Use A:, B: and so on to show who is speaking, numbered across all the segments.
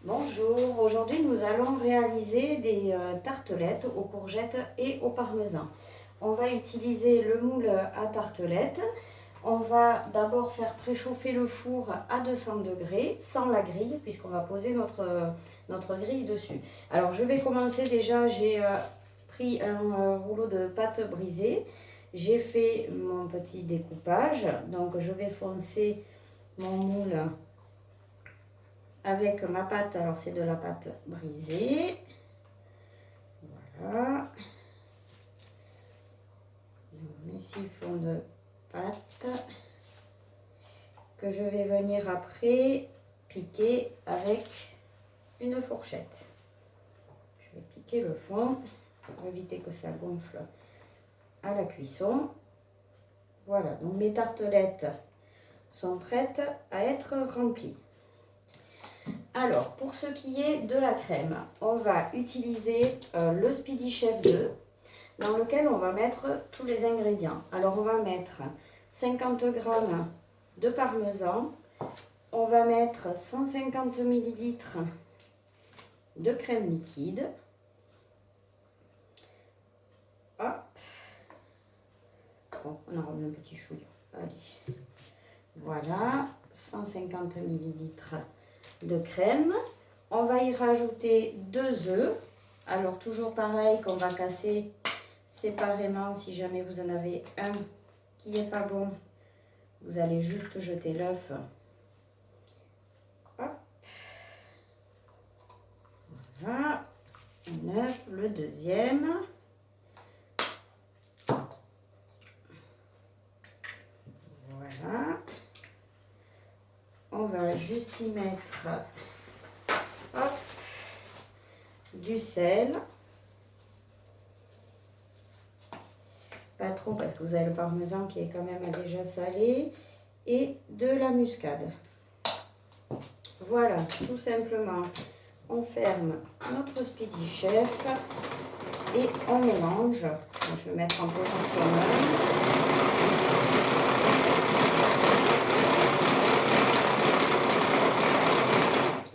A: Bonjour, aujourd'hui nous allons réaliser des tartelettes aux courgettes et au parmesan. On va utiliser le moule à tartelettes. On va d'abord faire préchauffer le four à 200 degrés sans la grille puisqu'on va poser notre grille dessus. Alors je vais commencer déjà, j'ai pris un rouleau de pâte brisée. J'ai fait mon petit découpage, donc je vais foncer mon moule avec ma pâte. Alors c'est de la pâte brisée, voilà, mes siphons de pâte que je vais venir après piquer avec une fourchette. Je vais piquer le fond pour éviter que ça gonfle à la cuisson. Voilà, donc mes tartelettes sont prêtes à être remplies. Alors, pour ce qui est de la crème, on va utiliser le Speedy Chef 2 dans lequel on va mettre tous les ingrédients. Alors, on va mettre 50 g de parmesan, on va mettre 150 ml de crème liquide. Hop. Bon, on en remet un petit chouïa. Allez. Voilà, 150 ml de crème. On va y rajouter 2 œufs. Alors toujours pareil qu'on va casser séparément. Si jamais vous en avez un qui n'est pas bon, vous allez juste jeter l'œuf. Voilà, un œuf, le deuxième. Voilà. On va juste y mettre du sel. Pas trop parce que vous avez le parmesan qui est quand même déjà salé. Et de la muscade. Voilà, tout simplement, on ferme notre Speedy Chef et on mélange. Je vais mettre en position neuve.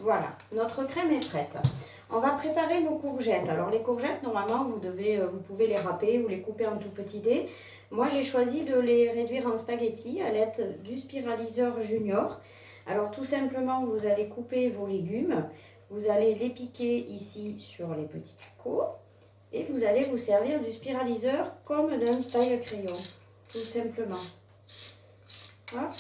A: Voilà, notre crème est prête. On va préparer nos courgettes. Alors les courgettes, normalement, vous pouvez les râper ou les couper en tout petits dés. Moi, j'ai choisi de les réduire en spaghettis à l'aide du spiraliseur junior. Alors tout simplement, vous allez couper vos légumes. Vous allez les piquer ici sur les petits picots. Et vous allez vous servir du spiraliseur comme d'un taille-crayon. Tout simplement. Hop.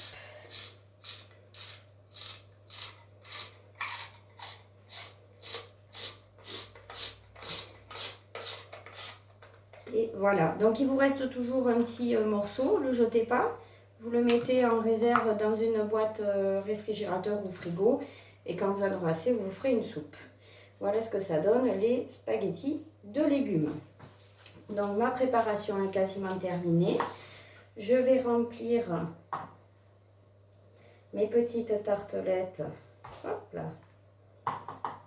A: Et voilà, donc il vous reste toujours un petit morceau, ne le jetez pas. Vous le mettez en réserve dans une boîte réfrigérateur ou frigo. Et quand vous en aurez assez, vous ferez une soupe. Voilà ce que ça donne, les spaghettis de légumes. Donc ma préparation est quasiment terminée. Je vais remplir mes petites tartelettes. Hop là.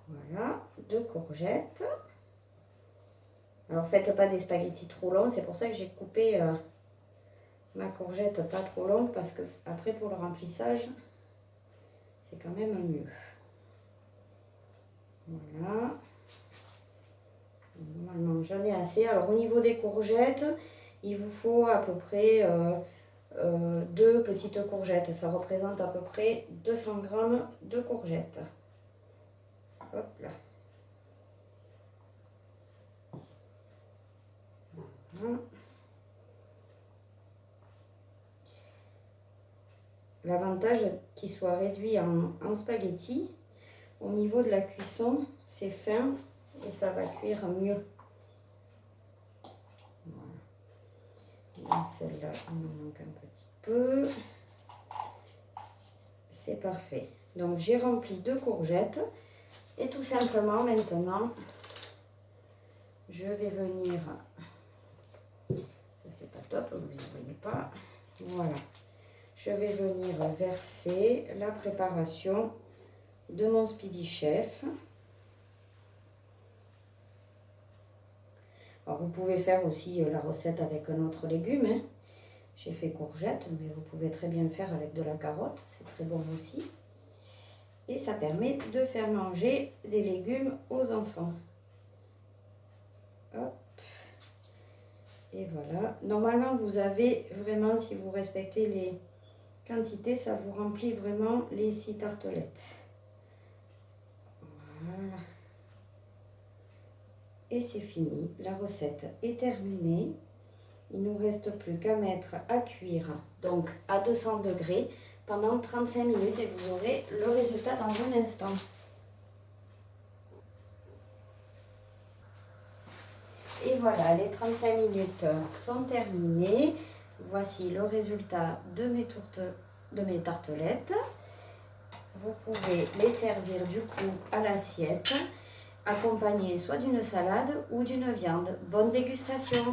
A: Voilà, de courgettes. Alors, faites pas des spaghettis trop longs. C'est pour ça que j'ai coupé ma courgette pas trop longue. Parce que après, pour le remplissage, c'est quand même mieux. Voilà. Normalement, j'en ai assez. Alors, au niveau des courgettes, il vous faut à peu près 2 petites courgettes. Ça représente à peu près 200 g de courgettes. Hop là. L'avantage qu'il soit réduit en spaghetti, au niveau de la cuisson, c'est fin et ça va cuire mieux. Voilà. Celle-là, il me manque un petit peu. C'est parfait. Donc j'ai rempli 2 courgettes et tout simplement maintenant, je vais venir... Ça c'est pas top, vous ne voyez pas. Voilà. Je vais venir verser la préparation de mon Speedy Chef. Alors vous pouvez faire aussi la recette avec un autre légume. Hein. J'ai fait courgette, mais vous pouvez très bien faire avec de la carotte. C'est très bon aussi. Et ça permet de faire manger des légumes aux enfants. Hop. Et voilà. Normalement, vous avez vraiment, si vous respectez les quantités, ça vous remplit vraiment les 6 tartelettes. Voilà. Et c'est fini. La recette est terminée. Il ne nous reste plus qu'à mettre à cuire, donc à 200 degrés, pendant 35 minutes et vous aurez le résultat dans un instant. Et voilà, les 35 minutes sont terminées. Voici le résultat de mes tartelettes. Vous pouvez les servir du coup à l'assiette, accompagnées soit d'une salade ou d'une viande. Bonne dégustation!